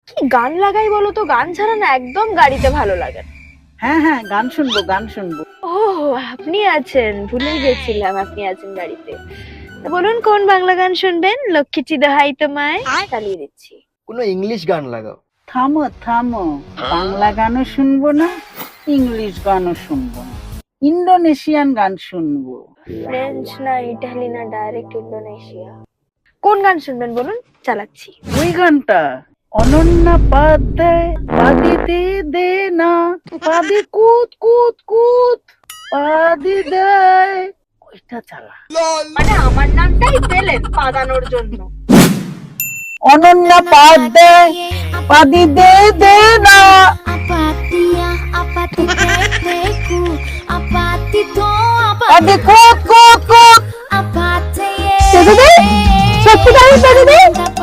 কি গান লাগাই বলো তো, গান ছাড়া না একদম গাড়িতে ভালো লাগে না। হ্যাঁ হ্যাঁ, গান শুনবো গান শুনবো। ও, আপনি আছেন, ভুলে গেছিলাম আপনি আছেন গাড়িতে। তা বলুন কোন বাংলা গান শুনবেন? লক্ষ্মীটি দোহাই তোমায় চালিয়ে দিচ্ছি। কোনো ইংলিশ গান লাগাও। থামো থামো, বাংলা গানও শুনবো না, ইংলিশ গানও শুনবো না, ইন্দোনেশিয়ান গান শুনবো। ফ্রেঞ্চ না ইটালি না ডাইরেক্ট ইন্দোনেশিয়া। কোন গান শুনবেন বলুন, চালাচ্ছি। ওই গানটা, অনন্যা পাদ দেয় পাদি দে দে না, পাদি কুত কুত কুত পাদি দেয়, ওইটা চালা। মানে আমার নামটাই পেলেন পাদানোর জন্য। অনন্যা পাদ দেয় পাদি দে দে না। Apatia, apatiteku, apatito, Padi কুত কুত কুত। apatite. সত্যি গান, সত্যি গান।